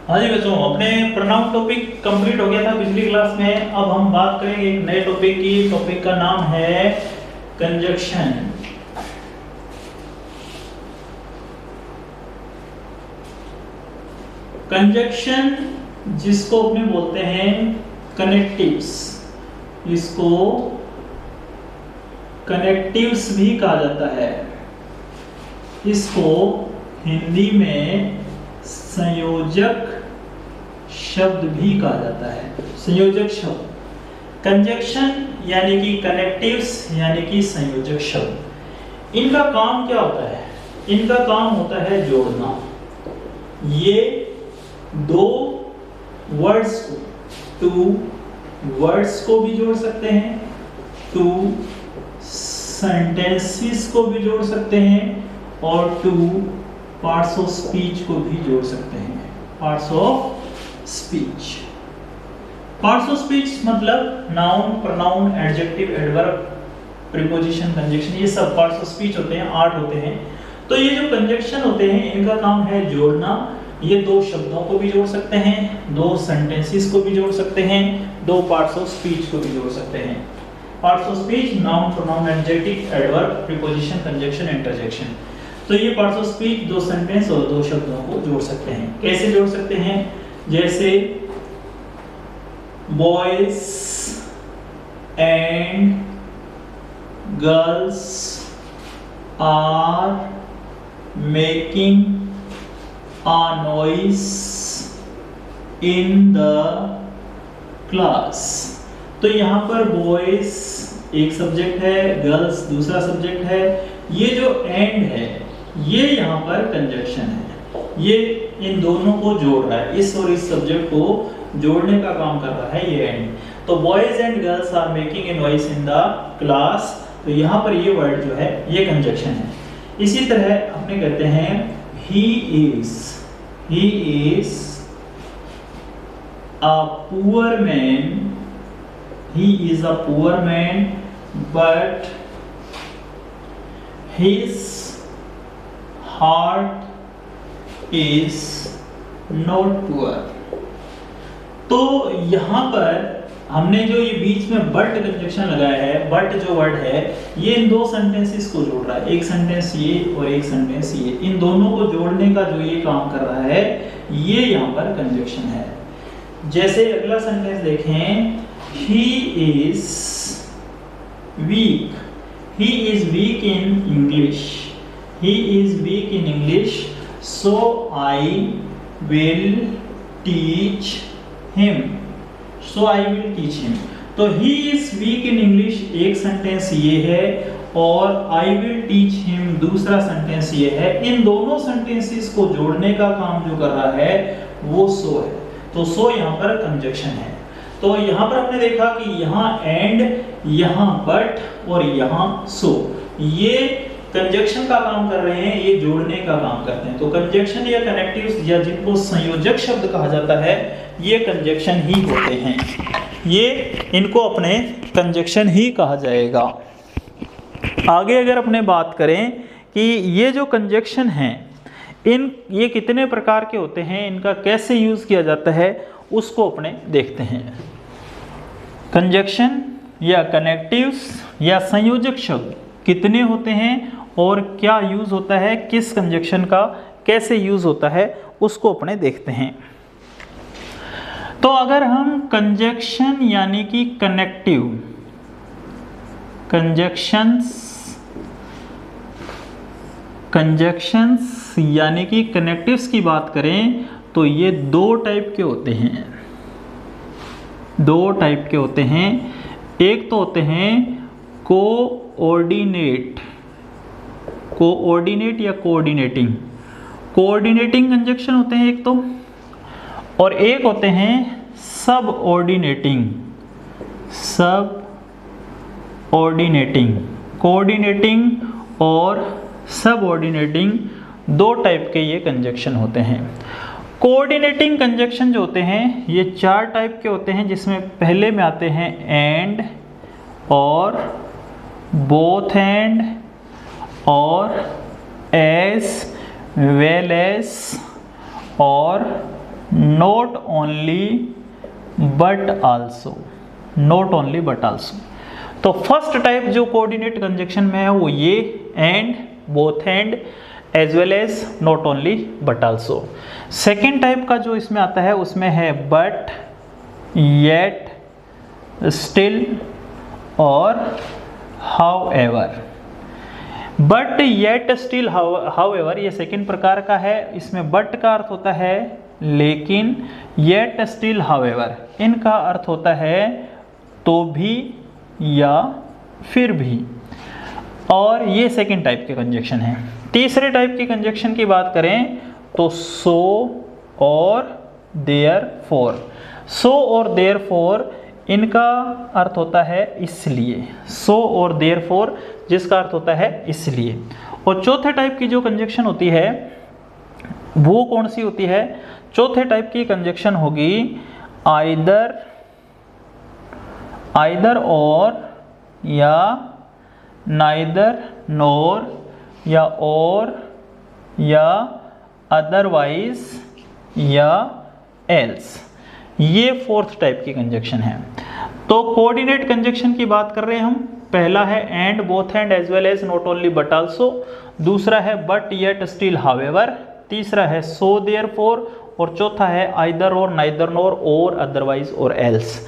हाँ जी बच्चों, अपने प्रोनाउन टॉपिक कंप्लीट हो गया था पिछली क्लास में। अब हम बात करेंगे एक नए टॉपिक की। टॉपिक का नाम है कंजक्शन। कंजक्शन जिसको अपने बोलते हैं कनेक्टिव्स, इसको कनेक्टिव्स भी कहा जाता है। इसको हिंदी में संयोजक शब्द भी कहा जाता है। संयोजक शब्द, कंजक्शन यानी कि कनेक्टिव्स यानी कि संयोजक शब्द। इनका काम क्या होता है? इनका काम होता है जोड़ना। ये दो वर्ड्स को, टू वर्ड्स को भी जोड़ सकते हैं, टू सेंटेंसेस को भी जोड़ सकते हैं और टू पार्ट्स ऑफ स्पीच को भी जोड़ सकते हैं। Parts of speech, parts of speech मतलब noun, pronoun, adjective, adverb, preposition, conjunction, ये सब पार्ट्स ऑफ स्पीच होते हैं, 8 होते हैं। तो ये जो कंजक्शन होते हैं इनका काम है जोड़ना। ये दो शब्दों को भी जोड़ सकते हैं, दो सेंटेंसेस को भी जोड़ सकते हैं, दो पार्ट्स ऑफ स्पीच को भी जोड़ सकते हैं। Parts of speech noun, pronoun, adjective, adverb, preposition, conjunction, interjection. तो ये पार्ट्स ऑफ स्पीच दो सेंटेंस और दो शब्दों को जोड़ सकते हैं। कैसे जोड़ सकते हैं? जैसे boys and girls are making a noise in the class। तो यहाँ पर बॉयज एक सब्जेक्ट है, गर्ल्स दूसरा सब्जेक्ट है। ये जो एंड है ये यहाँ पर कंजक्शन है, ये इन दोनों को जोड़ रहा है, इस और इस सब्जेक्ट को जोड़ने का काम कर रहा है ये एंड। तो boys and girls are making a noise in the class, तो यहाँ पर ये वर्ड जो है ये कंजक्शन है। इसी तरह अपने कहते हैं he is a poor man, he is a poor man but his heart is not poor। तो यहाँ पर हमने जो ये बीच में बट कंजक्शन लगाया है, बट जो वर्ड है ये इन दो सेंटेंसेस को जोड़ रहा है, एक सेंटेंस ये और एक सेंटेंस ये, इन दोनों को जोड़ने का जो ये काम कर रहा है ये यहाँ पर कंजक्शन है। जैसे अगला सेंटेंस देखें, he is weak, he is weak in English, he is weak in English so I will teach him, so I will teach him। तो he is weak in English एक सेंटेंस ये है और I will teach him दूसरा sentence ये है। इन दोनों sentences को जोड़ने का काम जो कर रहा है वो so है। तो so यहाँ पर कंजक्शन है। तो यहाँ पर हमने देखा कि यहाँ एंड, यहाँ बट और यहाँ so, ये कंजक्शन का काम कर रहे हैं, ये जोड़ने का काम करते हैं। तो कंजक्शन या कनेक्टिव्स या जिनको संयोजक शब्द कहा जाता है ये कंजक्शन ही होते हैं, ये इनको अपने कंजक्शन ही कहा जाएगा। आगे अगर अपने बात करें कि ये जो कंजक्शन हैं ये कितने प्रकार के होते हैं, इनका कैसे यूज़ किया जाता है उसको अपने देखते हैं। कंजक्शन या कनेक्टिव्स या संयोजक शब्द कितने होते हैं और क्या यूज़ होता है, किस कंजक्शन का कैसे यूज़ होता है उसको अपने देखते हैं। तो अगर हम कंजक्शन यानी कि कनेक्टिव, कंजक्शंस यानी कि कनेक्टिव्स की बात करें तो ये दो टाइप के होते हैं, दो टाइप के होते हैं। एक तो होते हैं कोऑर्डिनेट, कोऑर्डिनेट या कोऑर्डिनेटिंग, कोऑर्डिनेटिंग कंजक्शन होते हैं एक तो, और एक होते हैं सब ऑर्डिनेटिंग, सब ऑर्डिनेटिंग। कोऑर्डिनेटिंग और सब ऑर्डिनेटिंग दो टाइप के ये कंजक्शन होते हैं। कोऑर्डिनेटिंग कंजक्शन जो होते हैं ये चार टाइप के होते हैं, जिसमें पहले में आते हैं एंड और both and as well well एज और not only but also, not only but also. तो फर्स्ट टाइप जो कोऑर्डिनेट कंजक्शन में है वो ये and, both and, as well as, not only but also. Second type का जो इसमें आता है उसमें है बट, येट, स्टिल और however. But, yet, still, however ये सेकेंड प्रकार का है। इसमें बट का अर्थ होता है लेकिन, येट, स्टिल, हाउएवर इनका अर्थ होता है तो भी या फिर भी, और ये सेकेंड टाइप के कंजक्शन है। तीसरे टाइप की कंजक्शन की बात करें तो सो और देयरफॉर। सो और देयरफॉर इनका अर्थ होता है इसलिए, सो और देयरफॉर जिसका अर्थ होता है इसलिए। और चौथे टाइप की जो कंजक्शन होती है वो कौन सी होती है? चौथे टाइप की कंजक्शन होगी आइदर, आइदर और, या नाइदर नोर, या और, या अदरवाइज, या एल्स। ये फोर्थ टाइप की कंजक्शन है। तो कोऑर्डिनेट कंजक्शन की बात कर रहे हैं हम। पहला है and, both and, as well as, not only but also. दूसरा है बट, येट, स्टिल, हाउएवर। तीसरा है सो, देयरफॉर। और चौथा है आइदर और, नाइदर नोर, और, अदरवाइज और एल्स।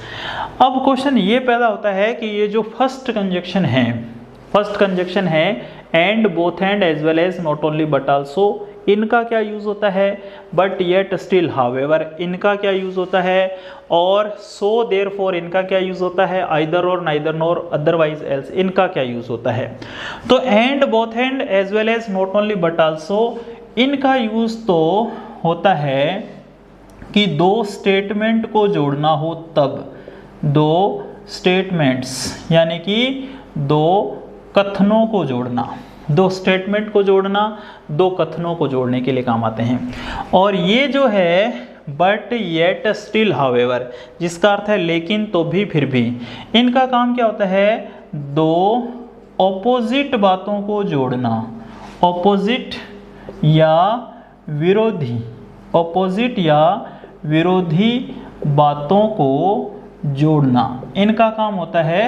अब क्वेश्चन ये पैदा होता है कि ये जो फर्स्ट कंजक्शन है, फर्स्ट कंजक्शन है and, both and, as well as, not only but also, इनका क्या यूज होता है? बट, येट, स्टिल, हाउएवर इनका क्या यूज होता है? और सो, देयरफॉर इनका क्या यूज होता है? आइदर और, नाइदर नोर, अदरवाइज एल्स इनका क्या यूज होता है? तो and, both and, as well as, not only but also इनका यूज तो होता है कि दो स्टेटमेंट को जोड़ना हो तब, दो स्टेटमेंट्स यानी कि दो कथनों को जोड़ना, दो स्टेटमेंट को जोड़ना, दो कथनों को जोड़ने के लिए काम आते हैं। और ये जो है बट, येट, स्टिल, हाउएवर जिसका अर्थ है लेकिन, तो भी, फिर भी, इनका काम क्या होता है? दो ऑपोजिट बातों को जोड़ना, ऑपोजिट या विरोधी, ऑपोजिट या विरोधी बातों को जोड़ना। इनका काम होता है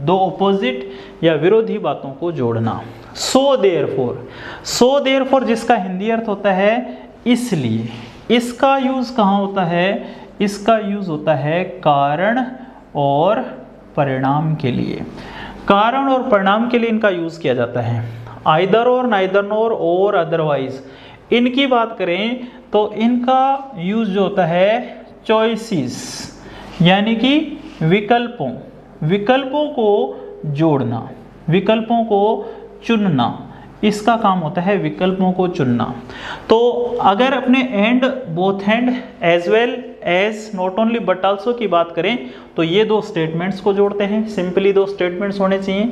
दो ऑपोजिट या विरोधी बातों को जोड़ना। सो देयरफॉर, सो देयरफॉर जिसका हिंदी अर्थ होता है इसलिए, इसका यूज कहाँ होता है? इसका यूज होता है कारण और परिणाम के लिए। कारण और परिणाम के लिए इनका यूज किया जाता है। आइदर और, नाइदर नोर, और, अदरवाइज इनकी बात करें तो इनका यूज जो होता है चॉइसेस यानी कि विकल्पों, विकल्पों को जोड़ना, विकल्पों को चुनना, इसका काम होता है विकल्पों को चुनना। तो अगर अपने and, both and, as well as, not only but also की बात करें तो ये दो स्टेटमेंट्स को जोड़ते हैं, सिंपली दो स्टेटमेंट्स होने चाहिए।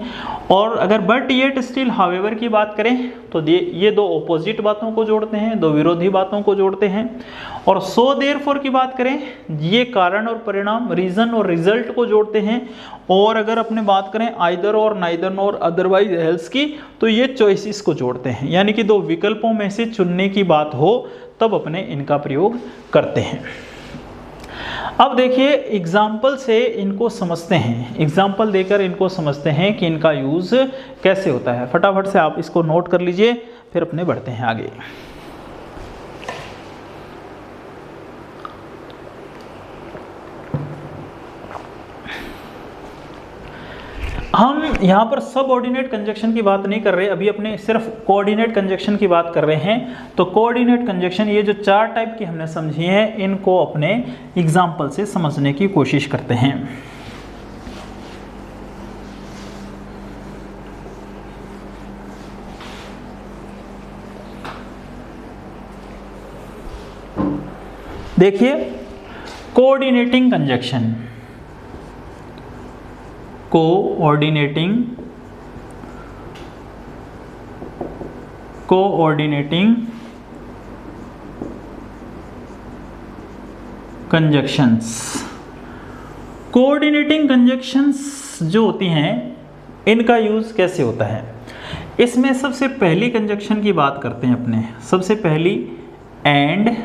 और अगर बट, येट, स्टिल, हाउएवर की बात करें तो ये दो ऑपोजिट बातों को जोड़ते हैं, दो विरोधी बातों को जोड़ते हैं। और सो देयरफॉर की बात करें ये कारण और परिणाम, रीजन और रिजल्ट को जोड़ते हैं। और अगर अपने बात करें आइदर और, नाइदर नोर, अदरवाइज एल्स की तो ये चॉइसेस को जोड़ते हैं, यानी कि दो विकल्पों में से चुनने की बात हो तब अपने इनका प्रयोग करते हैं। अब देखिए एग्जाम्पल से इनको समझते हैं, एग्जाम्पल देकर इनको समझते हैं कि इनका यूज कैसे होता है। फटाफट से आप इसको नोट कर लीजिए, फिर अपने बढ़ते हैं आगे। हम यहाँ पर सब ऑर्डिनेट कंजक्शन की बात नहीं कर रहे, अभी अपने सिर्फ कोऑर्डिनेट कंजक्शन की बात कर रहे हैं। तो कोऑर्डिनेट कंजक्शन ये जो चार टाइप की हमने समझी हैं इनको अपने एग्जाम्पल से समझने की कोशिश करते हैं। देखिए coordinating conjunction, coordinating conjunctions. Coordinating conjunctions जो होती हैं इनका यूज कैसे होता है? इसमें सबसे पहली कंजक्शन की बात करते हैं अपने, सबसे पहली and,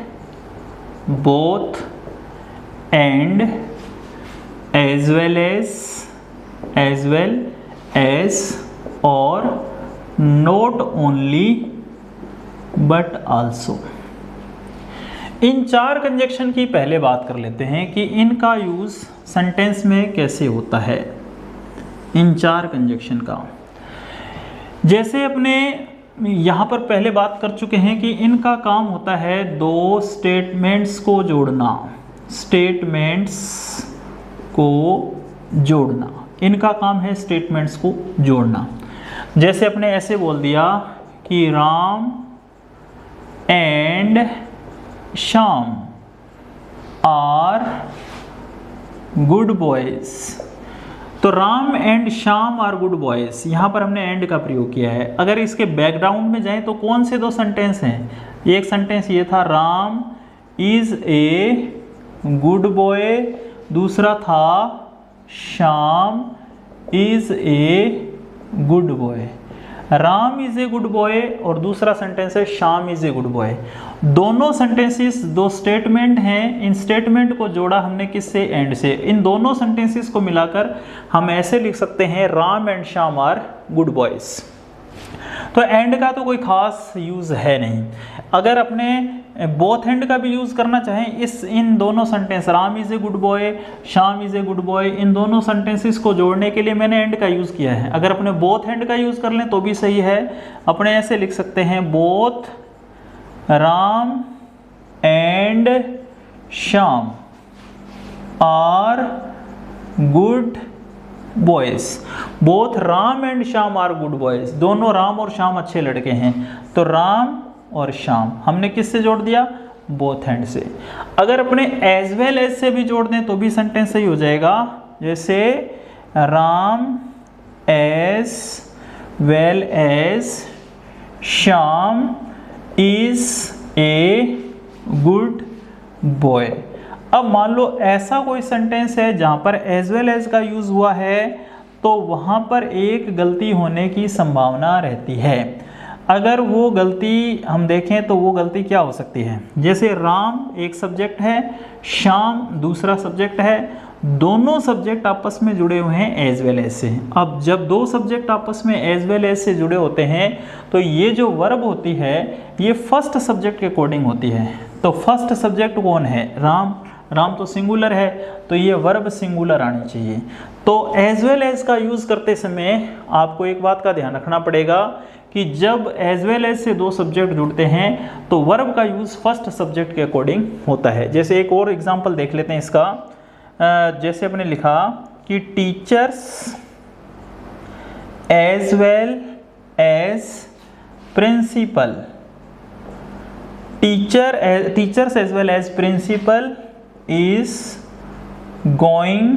both and as well as or not only but also। इन चार कंजक्शन की पहले बात कर लेते हैं कि इनका यूज सेंटेंस में कैसे होता है। इन चार कंजक्शन का जैसे अपने यहाँ पर पहले बात कर चुके हैं कि इनका काम होता है दो स्टेटमेंट्स को जोड़ना, स्टेटमेंट्स को जोड़ना। इनका काम है स्टेटमेंट्स को जोड़ना। जैसे अपने ऐसे बोल दिया कि Ram and Shyam are good boys. तो Ram and Shyam are good boys, यहाँ पर हमने एंड का प्रयोग किया है। अगर इसके बैकग्राउंड में जाएं तो कौन से दो सेंटेंस हैं? एक सेंटेंस ये था Ram is a good boy, दूसरा था Shyam is a good boy. Ram is a good boy और दूसरा सेंटेंस है Shyam is a good boy. दोनों सेंटेंसेस दो स्टेटमेंट हैं। इन स्टेटमेंट को जोड़ा हमने किससे? एंड से। इन दोनों सेंटेंसेस को मिलाकर हम ऐसे लिख सकते हैं Ram and Shyam are good boys. तो एंड का तो कोई खास यूज है नहीं। अगर अपने बोथ एंड का भी यूज करना चाहें इन दोनों sentence Ram is a good boy, Shyam is a good boy, इन दोनों सेंटेंसेस को जोड़ने के लिए मैंने एंड का यूज किया है। अगर अपने बोथ एंड का यूज कर लें तो भी सही है। अपने ऐसे लिख सकते हैं both Ram and Shyam are good boys. Both Ram and Shyam are good boys. दोनों राम और श्याम अच्छे लड़के हैं। तो राम और श्याम हमने किससे जोड़ दिया? बोथ एंड से। अगर अपने एज वेल एज से भी जोड़ दें तो भी सेंटेंस सही हो जाएगा। जैसे Ram as well as Shyam is a good boy. अब मान लो ऐसा कोई सेंटेंस है जहां पर एज वेल एज का यूज हुआ है तो वहां पर एक गलती होने की संभावना रहती है। अगर वो गलती हम देखें तो वो गलती क्या हो सकती है? जैसे राम एक सब्जेक्ट है, श्याम दूसरा सब्जेक्ट है, दोनों सब्जेक्ट आपस में जुड़े हुए हैं एज वेल एज से। अब जब दो सब्जेक्ट आपस में एज वेल एज से जुड़े होते हैं तो ये जो वर्ब होती है ये फर्स्ट सब्जेक्ट के अकॉर्डिंग होती है। तो फर्स्ट सब्जेक्ट कौन है? राम। राम तो सिंगुलर है तो ये वर्ब सिंगुलर आनी चाहिए। तो एज वेल एज का यूज करते समय आपको एक बात का ध्यान रखना पड़ेगा कि जब एज वेल एज से दो सब्जेक्ट जुड़ते हैं तो वर्ब का यूज फर्स्ट सब्जेक्ट के अकॉर्डिंग होता है। जैसे एक और एग्जांपल देख लेते हैं इसका। जैसे अपने लिखा कि teachers as well as principal, teachers as well as principal is going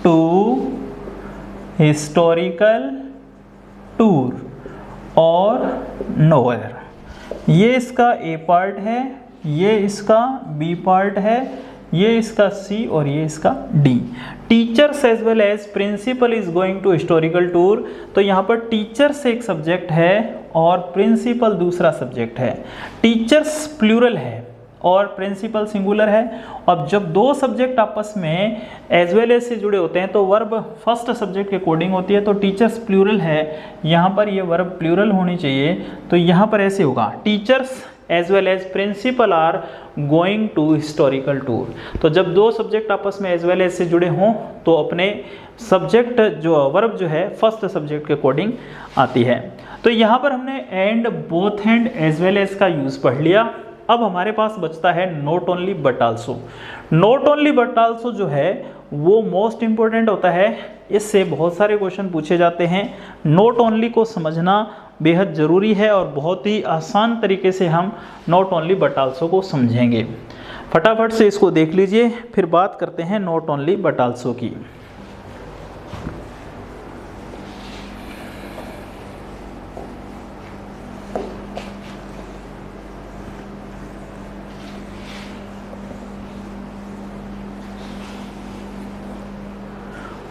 to historical tour और nowhere। ये इसका A पार्ट है, ये इसका B पार्ट है, ये इसका C और ये इसका D। Teachers as well as principal is going to historical tour. तो यहाँ पर टीचर्स एक सब्जेक्ट है और प्रिंसिपल दूसरा सब्जेक्ट है। टीचर्स प्लूरल है और प्रिंसिपल सिंगुलर है। अब जब दो सब्जेक्ट आपस में एज वेल एज से जुड़े होते हैं तो वर्ब फर्स्ट सब्जेक्ट के अकॉर्डिंग होती है। तो टीचर्स प्लूरल है, यहाँ पर ये वर्ब प्लूरल होनी चाहिए। तो यहाँ पर ऐसे होगा teachers as well as principal are going to historical tour. तो जब दो सब्जेक्ट आपस में एज वेल एज से जुड़े हों तो अपने सब्जेक्ट जो वर्ब जो है फर्स्ट सब्जेक्ट के अकॉर्डिंग आती है। तो यहाँ पर हमने and, both and, as well as का यूज पढ़ लिया। अब हमारे पास बचता है not only but also. Not only but also जो है वो मोस्ट इंपॉर्टेंट होता है। इससे बहुत सारे क्वेश्चन पूछे जाते हैं। नॉट ओनली को समझना बेहद ज़रूरी है और बहुत ही आसान तरीके से हम नॉट ओनली बट आल्सो को समझेंगे। फटाफट से इसको देख लीजिए, फिर बात करते हैं नॉट ओनली बट आल्सो की।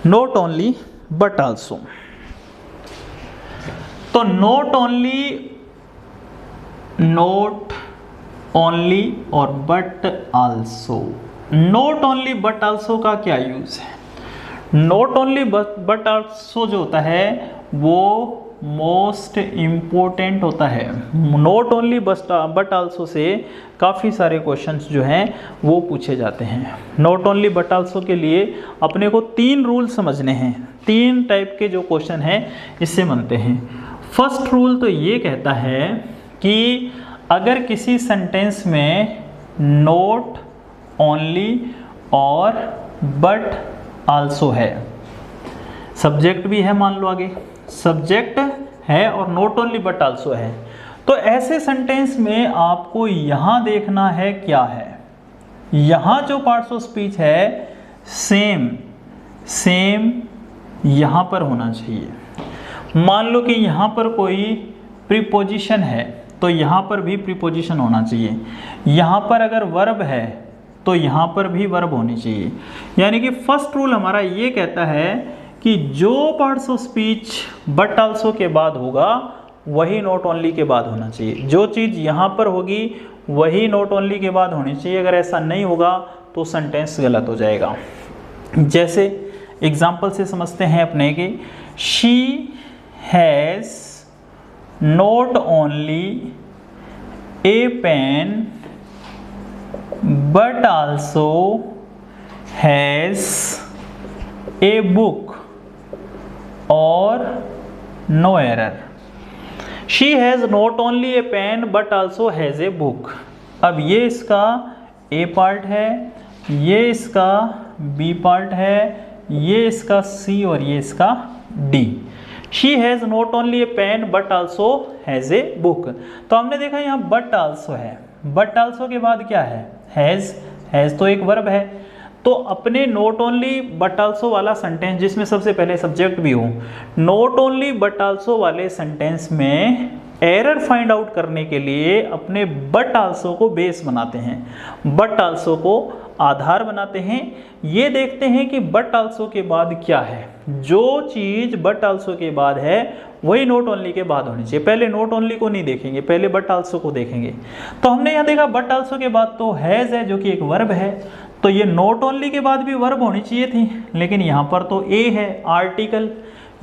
Not only but also. तो नॉट ओनली, नॉट ओनली और but also. Not only but also का क्या यूज है? नॉट ओनली बट आल्सो जो होता है वो मोस्ट इम्पोर्टेंट होता है। नॉट ओनली बट आल्सो से काफ़ी सारे क्वेश्चंस जो हैं वो पूछे जाते हैं। नॉट ओनली बट आल्सो के लिए अपने को 3 रूल समझने हैं। 3 टाइप के जो क्वेश्चन हैं इससे बनते हैं। फर्स्ट रूल तो ये कहता है कि अगर किसी सेंटेंस में नॉट ओनली और बट आल्सो है, सब्जेक्ट भी है, मान लो आगे सब्जेक्ट है और नॉट ओनली बट आल्सो है, तो ऐसे सेंटेंस में आपको यहां देखना है क्या है। यहां जो पार्ट्स ऑफ स्पीच है सेम सेम यहां पर होना चाहिए। मान लो कि यहां पर कोई प्रीपोजिशन है तो यहां पर भी प्रीपोजिशन होना चाहिए। यहां पर अगर वर्ब है तो यहां पर भी वर्ब होनी चाहिए। यानी कि फर्स्ट रूल हमारा ये कहता है कि जो parts of speech but also के बाद होगा वही नॉट ओनली के बाद होना चाहिए। जो चीज़ यहाँ पर होगी वही नॉट ओनली के बाद होनी चाहिए। अगर ऐसा नहीं होगा तो सेंटेंस गलत हो जाएगा। जैसे एग्जाम्पल से समझते हैं अपने कि she has not only a pen but also has a book और no error. She has not only a pen but also has a book. अब ये इसका ए पार्ट है, ये इसका बी पार्ट है, ये इसका सी और ये इसका D. She has not only a pen but also has a book. तो हमने देखा यहाँ बट आल्सो है, बट आल्सो के बाद क्या है? हैज़ तो एक वर्ब है। तो अपने नॉट ओनली बट आल्सो वाला सेंटेंस जिसमें सबसे पहले सब्जेक्ट भी हो, नॉट ओनली बट आल्सो वाले सेंटेंस में एरर फाइंड आउट करने के लिए अपने बट आल्सो को बेस बनाते हैं, बट आल्सो को आधार बनाते हैं। ये देखते हैं कि बट आल्सो के बाद क्या है। जो चीज़ बट आल्सो के बाद है वही नॉट ओनली के बाद होनी चाहिए। पहले नॉट ओनली को नहीं देखेंगे, पहले बट आल्सो को देखेंगे। तो हमने यहाँ देखा बट आल्सो के बाद तो हैज़ है जो कि एक वर्ब है, तो ये नॉट ओनली के बाद भी वर्ब होनी चाहिए थी, लेकिन यहाँ पर तो ए है आर्टिकल,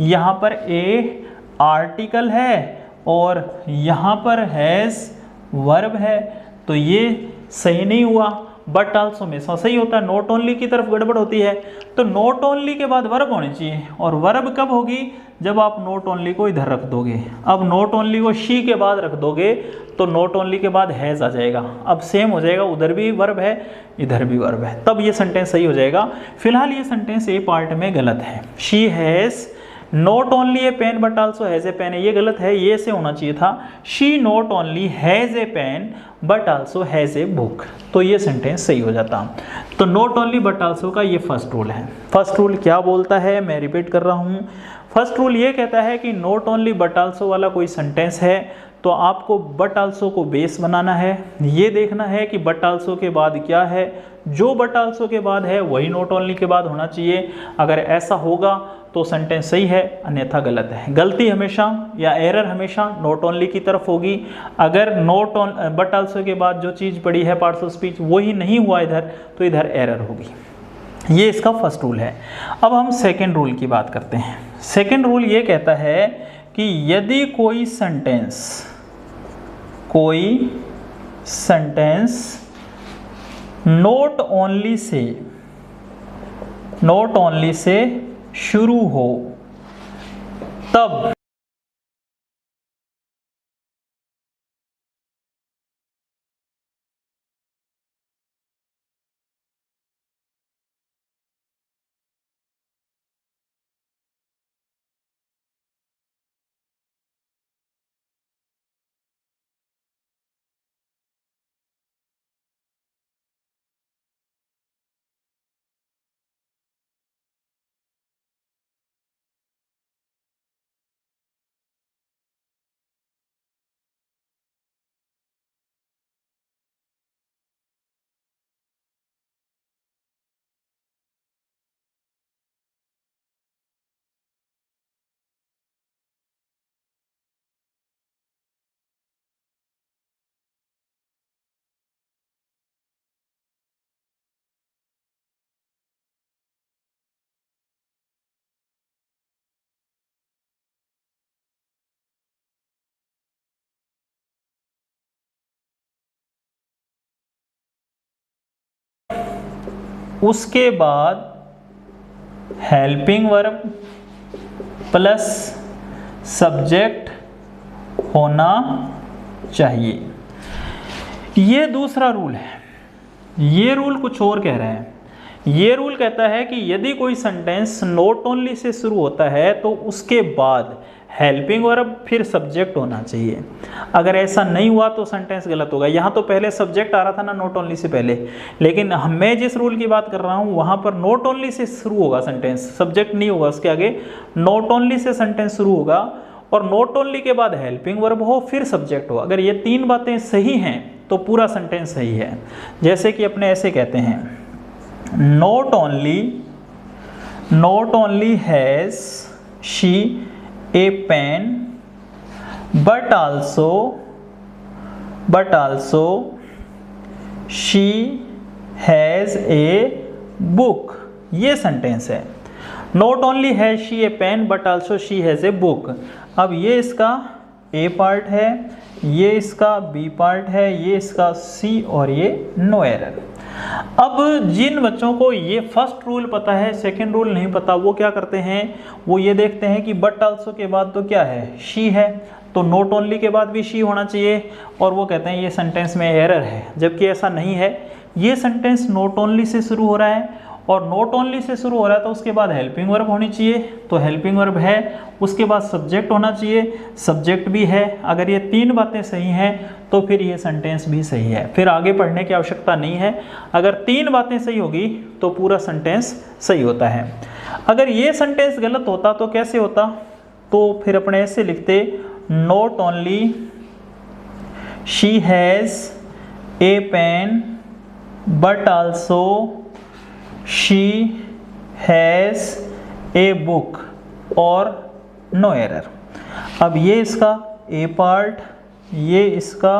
यहाँ पर ए आर्टिकल है और यहाँ पर हैज़ वर्ब है, तो ये सही नहीं हुआ। बट आल्सो हमेशा सही होता है, नॉट ओनली की तरफ गड़बड़ होती है। तो नॉट ओनली के बाद वर्ब होनी चाहिए, और वर्ब कब होगी? जब आप नॉट ओनली को इधर रख दोगे। अब नॉट ओनली को शी के बाद रख दोगे तो नॉट ओनली के बाद हैज़ आ जाएगा। अब सेम हो जाएगा, उधर भी वर्ब है इधर भी वर्ब है, तब ये सेंटेंस सही हो जाएगा। फिलहाल ये सेंटेंस ए पार्ट में गलत है। She has not only a pen but also has a pen, ये गलत है, ये से होना चाहिए था she not only has a pen but also has a book, तो ये सेंटेंस सही हो जाता। तो नॉट ओनली बट आल्सो का ये फर्स्ट रूल है। फर्स्ट रूल क्या बोलता है, मैं रिपीट कर रहा हूँ। फर्स्ट रूल ये कहता है कि नॉट ओनली बट आल्सो वाला कोई सेंटेंस है तो आपको बट आल्सो को बेस बनाना है। ये देखना है कि बट आल्सो के बाद क्या है, जो बट आल्सो के बाद है वही नॉट ओनली के बाद होना चाहिए। अगर ऐसा होगा तो सेंटेंस सही है, अन्यथा गलत है। गलती हमेशा या एरर हमेशा नॉट ओनली की तरफ होगी। अगर नॉट ऑन बट आल्सो के बाद जो चीज़ पड़ी है पार्ट्स ऑफ स्पीच वही नहीं हुआ इधर, तो इधर एरर होगी। ये इसका फर्स्ट रूल है। अब हम सेकेंड रूल की बात करते हैं। सेकेंड रूल ये कहता है कि यदि कोई सेंटेंस नॉट ओनली से शुरू हो तब उसके बाद हेल्पिंग वर्ब प्लस सब्जेक्ट होना चाहिए। ये दूसरा रूल है। ये रूल कुछ और कह रहा है। ये रूल कहता है कि यदि कोई सेंटेंस नॉट ओनली से शुरू होता है तो उसके बाद हेल्पिंग वर्ब फिर सब्जेक्ट होना चाहिए। अगर ऐसा नहीं हुआ तो सेंटेंस गलत होगा। यहाँ तो पहले सब्जेक्ट आ रहा था ना नॉट ओनली से पहले, लेकिन मैं जिस रूल की बात कर रहा हूँ वहाँ पर नॉट ओनली से शुरू होगा सेंटेंस, सब्जेक्ट नहीं होगा उसके आगे, नॉट ओनली से सेंटेंस शुरू होगा और नॉट ओनली के बाद हेल्पिंग वर्ब हो फिर सब्जेक्ट हो। अगर ये तीन बातें सही हैं तो पूरा सेंटेंस सही है। जैसे कि अपने ऐसे कहते हैं, not only has she a pen but also she has a book। ये सेंटेंस है। Not only has she a pen but also she has a book. अब ये इसका ए पार्ट है, ये इसका बी पार्ट है, ये इसका सी और ये नो एरर। अब जिन बच्चों को ये फर्स्ट रूल पता है सेकंड रूल नहीं पता, वो क्या करते हैं, वो ये देखते हैं कि बट ऑल्सो के बाद तो क्या है, शी है, तो नॉट ओनली के बाद भी शी होना चाहिए और वो कहते हैं ये सेंटेंस में एरर है। जबकि ऐसा नहीं है। ये सेंटेंस नॉट ओनली से शुरू हो रहा है और नॉट ओनली से शुरू हो रहा है तो उसके बाद हेल्पिंग वर्ब होनी चाहिए, तो हेल्पिंग वर्ब है, उसके बाद सब्जेक्ट होना चाहिए, सब्जेक्ट भी है। अगर ये तीन बातें सही हैं तो फिर ये सेंटेंस भी सही है, फिर आगे पढ़ने की आवश्यकता नहीं है। अगर तीन बातें सही होगी तो पूरा सेंटेंस सही होता है। अगर ये सेंटेंस गलत होता तो कैसे होता, तो फिर अपने ऐसे लिखते, not only she has a pen but also she has a book और नो एरर। अब ये इसका ए पार्ट, ये इसका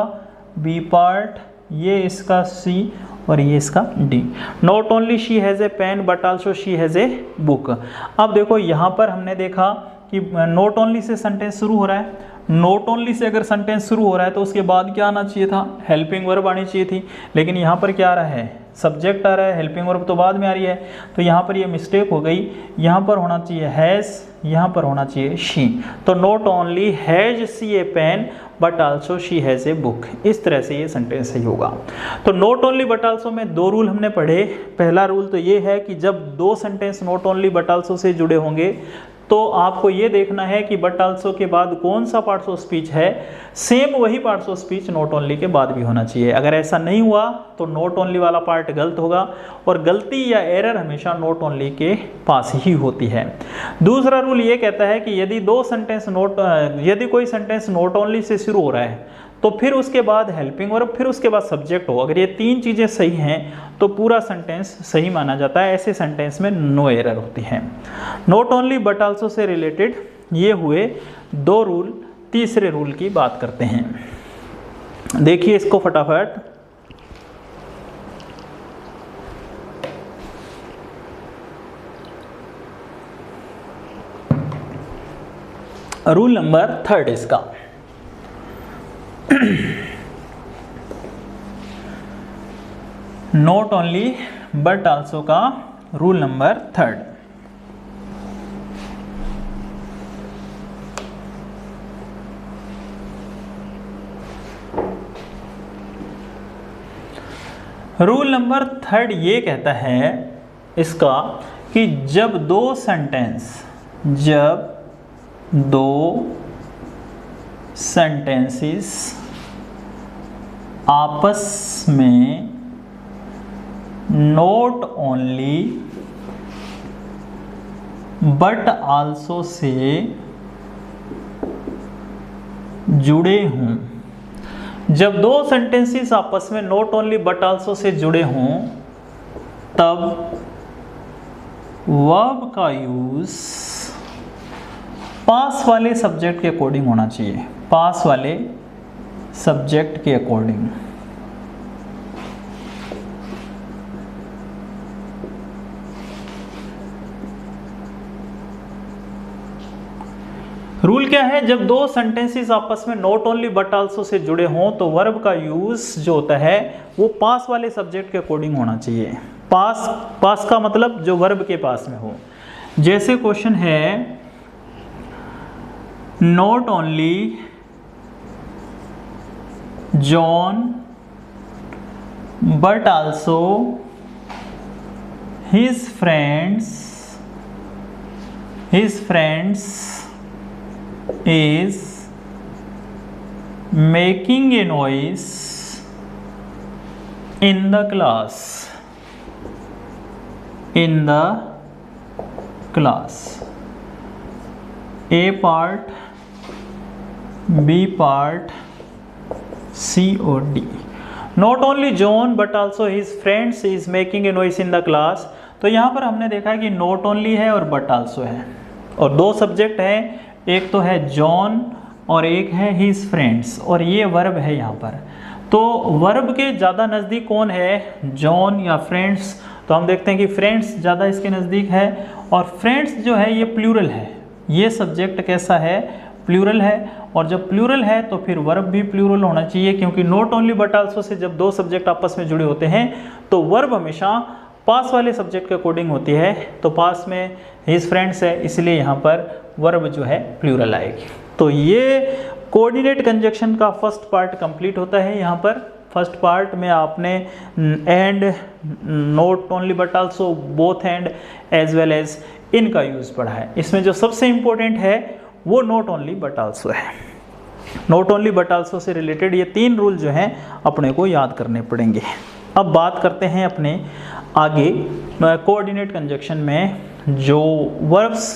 बी पार्ट, ये इसका सी और ये इसका D. Not only she has a pen but also she has a book. अब देखो यहाँ पर हमने देखा कि नॉट ओनली से सेंटेंस शुरू हो रहा है। नॉट ओनली से अगर सेंटेंस शुरू हो रहा है तो उसके बाद क्या आना चाहिए था, हेल्पिंग वर्ब आनी चाहिए थी, लेकिन यहाँ पर क्या आ रहा है, सब्जेक्ट आ रहा है, हेल्पिंग वर्ब तो बाद में आ रही है। तो यहाँ पर ये मिस्टेक हो गई, यहाँ पर होना चाहिए हैज़, यहाँ पर होना चाहिए शी। तो not only has she a pen but also she has a book. इस तरह से ये सेंटेंस सही होगा। तो नॉट ओनली बट ऑल्सो में दो रूल हमने पढ़े। पहला रूल तो ये है कि जब दो sentence not only but also say जुड़े होंगे तो आपको ये देखना है कि बट ऑल्सो के बाद कौन सा पार्ट्स ऑफ स्पीच है, सेम वही parts of speech not only के बाद भी होना चाहिए। अगर ऐसा नहीं हुआ तो नॉट ओनली वाला पार्ट गलत होगा और गलती या एरर हमेशा नॉट ओनली के पास ही होती है। दूसरा रूल ये कहता है कि यदि यदि कोई सेंटेंस नॉट ओनली से शुरू हो रहा है तो फिर उसके बाद हेल्पिंग वर्ब, फिर उसके बाद सब्जेक्ट हो। अगर ये तीन चीज़ें सही हैं तो पूरा सेंटेंस सही माना जाता है। ऐसे सेंटेंस में नो एरर होती है। Not only but also say related ये हुए दो रूल। तीसरे रूल की बात करते हैं, देखिए इसको फटाफट। रूल नंबर 3 इसका, नॉट ओनली बट ऑल्सो का रूल नंबर 3। रूल नंबर 3 ये कहता है इसका कि जब दो सेंटेंसेस आपस में नॉट ओनली बट आल्सो से जुड़े हों, जब दो सेंटेंसेस आपस में नॉट ओनली बट आल्सो से जुड़े हों तब वर्ब का यूज पास वाले सब्जेक्ट के अकॉर्डिंग होना चाहिए, पास वाले सब्जेक्ट के अकॉर्डिंग। रूल क्या है, जब दो सेंटेंसेस आपस में नॉट ओनली बट आल्सो से जुड़े हों तो वर्ब का यूज जो होता है वो पास वाले सब्जेक्ट के अकॉर्डिंग होना चाहिए। पास का मतलब जो वर्ब के पास में हो। जैसे क्वेश्चन है, not only John but also his friends is making a noise in the class, A part, B part, C or D। Not only John but also his friends is making a noise in the class। तो यहाँ पर हमने देखा है कि not only है और but also है, और दो सब्जेक्ट हैं, एक तो है जॉन और एक है हिज फ्रेंड्स, और ये वर्ब है यहाँ पर। तो वर्ब के ज़्यादा नज़दीक कौन है, जॉन या फ्रेंड्स? तो हम देखते हैं कि फ्रेंड्स ज़्यादा इसके नज़दीक है, और फ्रेंड्स जो है ये प्लूरल है। ये सब्जेक्ट कैसा है, प्लूरल है, और जब प्लूरल है तो फिर वर्ब भी प्लूरल होना चाहिए, क्योंकि नॉट ओनली बट आल्सो से जब दो सब्जेक्ट आपस में जुड़े होते हैं तो वर्ब हमेशा पास वाले सब्जेक्ट के अकॉर्डिंग होती है। तो पास में हिज फ्रेंड्स है, इसलिए यहाँ पर वर्ब जो है प्लूरल आएगी। तो ये कोऑर्डिनेट कंजक्शन का फर्स्ट पार्ट कंप्लीट होता है। यहाँ पर फर्स्ट पार्ट में आपने and, not only but also, both and, as well as इनका यूज़ पढ़ा है। इसमें जो सबसे इम्पोर्टेंट है वो नॉट ओनली बट आल्सो है। नॉट ओनली बट आल्सो से रिलेटेड ये तीन रूल जो हैं अपने को याद करने पड़ेंगे। अब बात करते हैं अपने आगे कोऑर्डिनेट कंजक्शन में जो verbs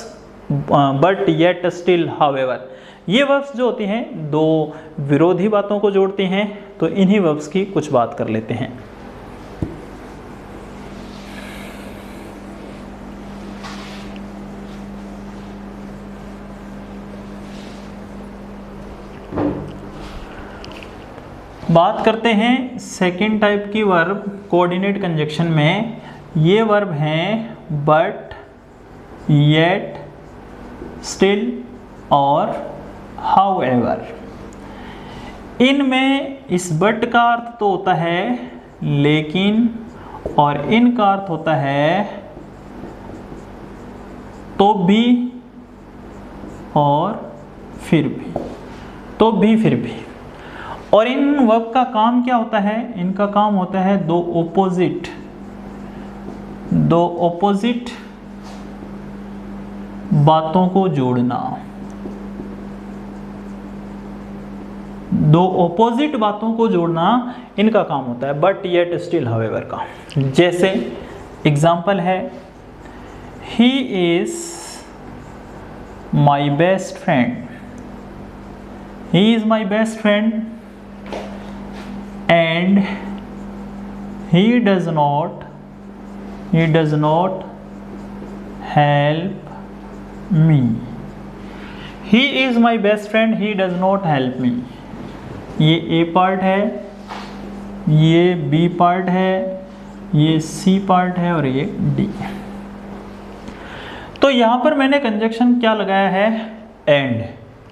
but yet still however, ये वर्ब्स जो होती हैं दो विरोधी बातों को जोड़ती हैं। तो इन्हीं वर्ब्स की कुछ बात कर लेते हैं। बात करते हैं सेकेंड टाइप की वर्ब कोऑर्डिनेट कंजक्शन में। ये वर्ब हैं बट, येट, स्टिल और हाउएवर। इनमें इस बट का अर्थ तो होता है लेकिन, और इनका अर्थ होता है तो भी और फिर भी, तो भी फिर भी। और इन वर्ब का काम क्या होता है, इनका काम होता है दो ओपोजिट बातों को जोड़ना। दो ओपोजिट बातों को जोड़ना इनका काम होता है बट येट स्टिल हाउएवर का। जैसे एग्जाम्पल है, he is my best friend, he is my best friend and he does not help me। he is my best friend, he does not help me। ये A part है, ये B part है, ये C part है और ये D। तो यहाँ पर मैंने कंजक्शन क्या लगाया है, एंड,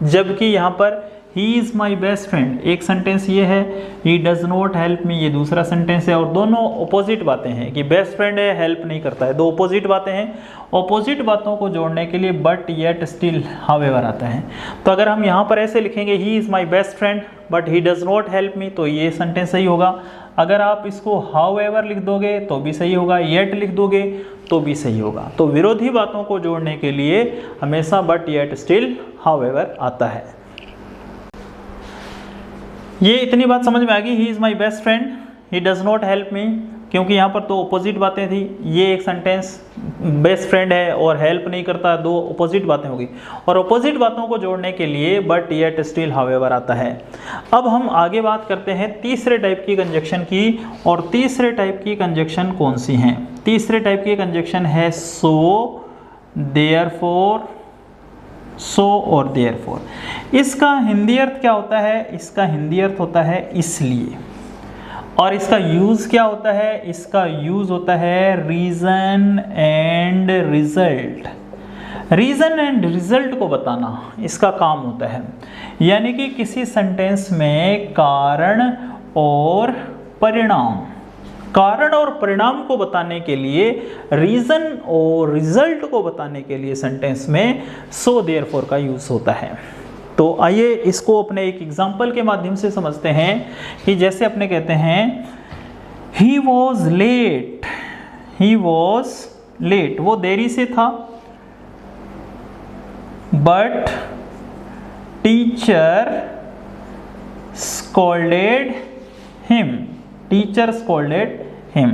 जबकि यहाँ पर he is my best friend एक सेंटेंस ये है, he does not help me ये दूसरा सेंटेंस है, और दोनों अपोजिट बातें हैं कि बेस्ट फ्रेंड है, हेल्प नहीं करता है, दो अपोजिट बातें हैं। अपोजिट बातों को जोड़ने के लिए बट येट स्टिल हाउएवर आता है। तो अगर हम यहाँ पर ऐसे लिखेंगे, he is my best friend but he does not help me, तो ये सेंटेंस सही होगा। अगर आप इसको हाउएवर लिख दोगे तो भी सही होगा, येट लिख दोगे तो भी सही होगा। तो विरोधी बातों को जोड़ने के लिए हमेशा बट येट स्टिल हाउएवर आता है। ये इतनी बात समझ में आ गई, he is my best friend, he does not help me, क्योंकि यहाँ पर तो अपोजिट बातें थी। ये एक सेंटेंस बेस्ट फ्रेंड है और हेल्प नहीं करता, दो अपोजिट बातें होगी, और अपोजिट बातों को जोड़ने के लिए बट येट स्टिल हाउएवर आता है। अब हम आगे बात करते हैं तीसरे टाइप की कंजक्शन की, और तीसरे टाइप की कंजक्शन कौन सी हैं। तीसरे टाइप की कंजक्शन है सो, देयरफॉर, सो और देयरफॉर। इसका हिंदी अर्थ क्या होता है, इसका हिंदी अर्थ होता है इसलिए, और इसका यूज़ क्या होता है, इसका यूज़ होता है reason and result. Reason and result को बताना इसका काम होता है, यानी कि किसी सेंटेंस में कारण और परिणाम, कारण और परिणाम को बताने के लिए, रीज़न और रिजल्ट को बताने के लिए सेंटेंस में सो देयरफॉर का यूज़ होता है। तो आइए इसको अपने एक एग्जाम्पल के माध्यम से समझते हैं कि जैसे अपने कहते हैं he was late, he was late, वो देरी से था, but teacher scolded him, teacher scolded him.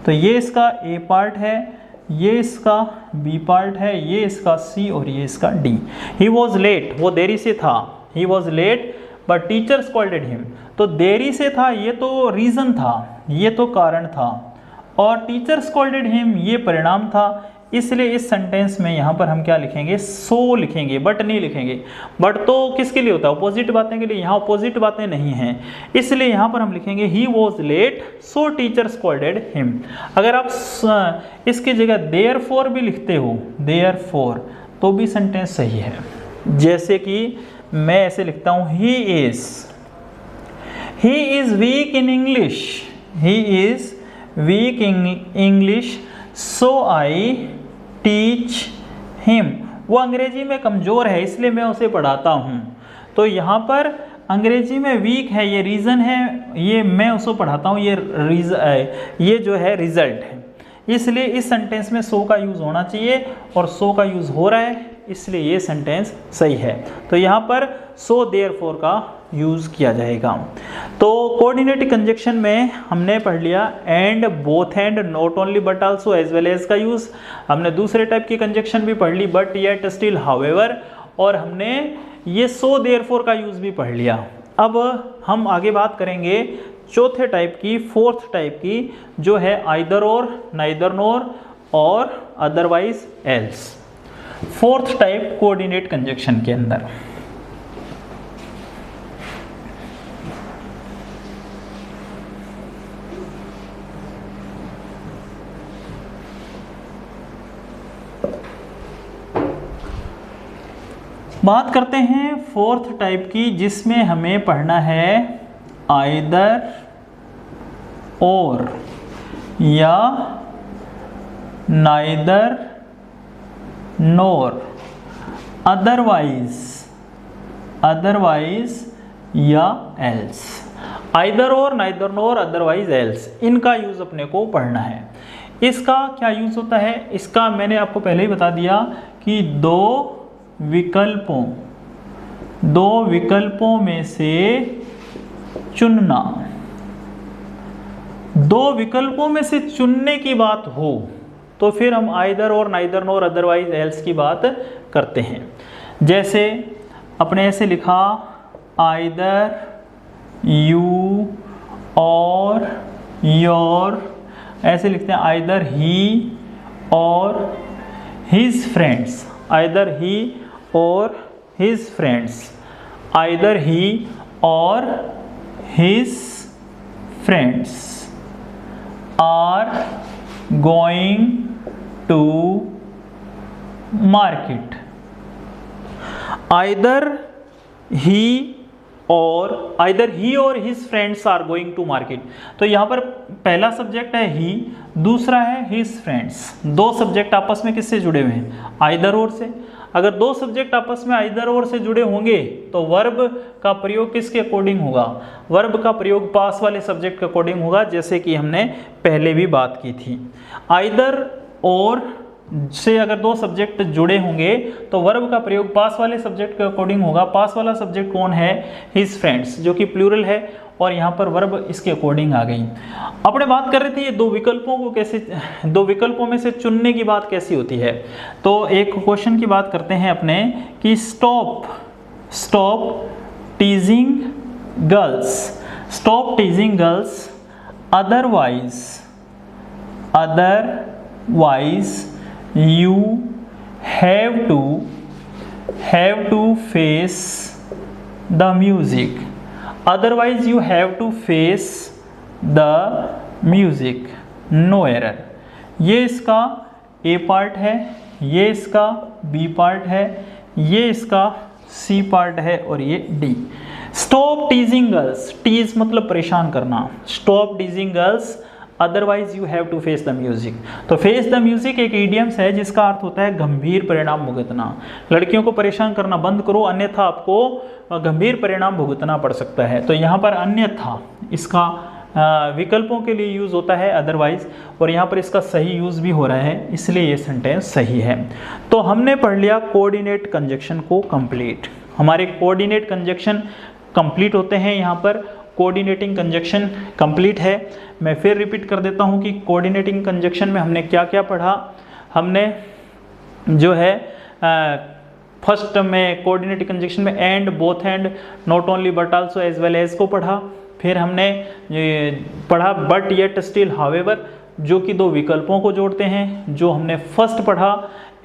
तो ये इसका ए पार्ट है, ये इसका बी पार्ट है, ये इसका सी और ये इसका डी। ही वॉज लेट, वो देरी से था, he was late but teacher scolded him. तो देरी से था ये तो रीज़न था, ये तो कारण था, और टीचर स्कॉल्डेड हिम ये परिणाम था। इसलिए इस सेंटेंस में यहाँ पर हम क्या लिखेंगे, सो लिखेंगे, बट नहीं लिखेंगे। बट तो किसके लिए होता है, अपोजिट बातें के लिए, यहाँ अपोजिट बातें नहीं हैं, इसलिए यहाँ पर हम लिखेंगे he was late so teacher scolded him. अगर आप इसकी जगह देयरफॉर भी लिखते हो, देयरफॉर, तो भी सेंटेंस सही है। जैसे कि मैं ऐसे लिखता हूँ he is week in English, he is week in English so I teach him. वो अंग्रेजी में कमज़ोर है इसलिए मैं उसे पढ़ाता हूँ। तो यहाँ पर अंग्रेजी में वीक है, ये रीज़न है, ये मैं उसको पढ़ाता हूँ, ये जो है रिज़ल्ट है। इसलिए इस सेंटेंस में सो का यूज़ होना चाहिए और सो का यूज़ हो रहा है, इसलिए ये सेंटेंस सही है। तो यहाँ पर सो देयरफॉर का यूज़ किया जाएगा। तो कोऑर्डिनेट कंजक्शन में हमने पढ़ लिया and, both and, not only but also, as well as का यूज़। हमने दूसरे टाइप की कंजक्शन भी पढ़ ली, बट, येट, स्टिल, हाउएवर, और हमने ये सो देयरफॉर का यूज़ भी पढ़ लिया। अब हम आगे बात करेंगे चौथे टाइप की, फोर्थ टाइप की, जो है आइदर और, नाइदर नोर और otherwise else. Fourth type coordinate conjunction के अंदर बात करते हैं फोर्थ टाइप की, जिसमें हमें पढ़ना है आइदर और या नाइदर नोर, अदरवाइज या एल्स। आइदर और, नाइदर नोर, अदरवाइज एल्स, इनका यूज़ अपने को पढ़ना है। इसका क्या यूज़ होता है, इसका मैंने आपको पहले ही बता दिया कि दो विकल्पों में से चुनना, दो विकल्पों में से चुनने की बात हो तो फिर हम आइदर और, नाइदर नोर, अदरवाइज एल्स की बात करते हैं। जैसे अपने ऐसे लिखा आइदर यू और योर, ऐसे लिखते हैं आइदर ही और हिज फ्रेंड्स, आइदर ही और हिज फ्रेंड्स, आइदर ही और his friends are going to market. Either he और his friends are going to market. तो यहाँ पर पहला सब्जेक्ट है ही, दूसरा है हिज फ्रेंड्स। दो सब्जेक्ट आपस में किससे जुड़े हुए हैं, आइदर और से। अगर दो सब्जेक्ट आपस में आइदर और से जुड़े होंगे तो वर्ब का प्रयोग किसके अकॉर्डिंग होगा, वर्ब का प्रयोग पास वाले सब्जेक्ट के अकॉर्डिंग होगा, जैसे कि हमने पहले भी बात की थी। आइदर और से अगर दो सब्जेक्ट जुड़े होंगे तो वर्ब का प्रयोग पास वाले सब्जेक्ट के अकॉर्डिंग होगा। पास वाला सब्जेक्ट कौन है, हिज फ्रेंड्स, जो कि प्लूरल है, और यहाँ पर वर्ब इसके अकॉर्डिंग आ गई। अपने बात कर रहे थे ये दो विकल्पों को कैसे, दो विकल्पों में से चुनने की बात कैसी होती है। तो एक क्वेश्चन की बात करते हैं अपने कि stop teasing girls, otherwise you have to face the music, otherwise you have to face the music, no error। ये इसका ए पार्ट है, ये इसका बी पार्ट है, ये इसका सी पार्ट है और ये D. Stop teasing girls, tease मतलब परेशान करना, stop teasing girls otherwise you have to face the music. तो फेस द म्यूजिक एक इडियम्स है जिसका अर्थ होता है गंभीर परिणाम भुगतना। लड़कियों को परेशान करना बंद करो, अन्यथा आपको गंभीर परिणाम भुगतना पड़ सकता है। तो यहाँ पर अन्यथा इसका विकल्पों के लिए यूज होता है अदरवाइज, और यहाँ पर इसका सही यूज भी हो रहा है, इसलिए ये सेंटेंस सही है। तो हमने पढ़ लिया कोऑर्डिनेट कंजक्शन को कंप्लीट। हमारे कोऑर्डिनेट कंजक्शन कंप्लीट होते हैं, यहाँ पर कोऑर्डिनेटिंग कंजक्शन कंप्लीट है। मैं फिर रिपीट कर देता हूँ कि कोऑर्डिनेटिंग कंजक्शन में हमने क्या क्या पढ़ा। हमने जो है फर्स्ट में कोऑर्डिनेटिंग कंजक्शन में and, both and, not only but also, as well as को पढ़ा। फिर हमने पढ़ा बट येट स्टिल हाउएवर, जो कि दो विकल्पों को जोड़ते हैं। जो हमने फर्स्ट पढ़ा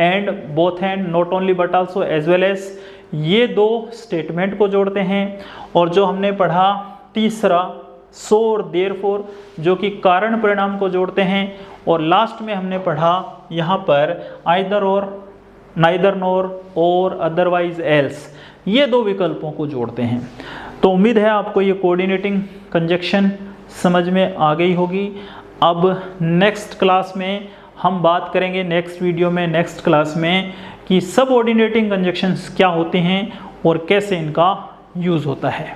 and, both and, not only but also, as well as, ये दो स्टेटमेंट को जोड़ते हैं। और जो हमने पढ़ा तीसरा सो और देयरफॉर, जो कि कारण परिणाम को जोड़ते हैं। और लास्ट में हमने पढ़ा यहाँ पर आइदर और, नाइदर नोर और अदरवाइज एल्स, ये दो विकल्पों को जोड़ते हैं। तो उम्मीद है आपको ये कोऑर्डिनेटिंग कंजक्शन समझ में आ गई होगी। अब नेक्स्ट क्लास में हम बात करेंगे, नेक्स्ट वीडियो में, नेक्स्ट क्लास में, कि सबऑर्डिनेटिंग कंजक्शंस क्या होते हैं और कैसे इनका यूज़ होता है।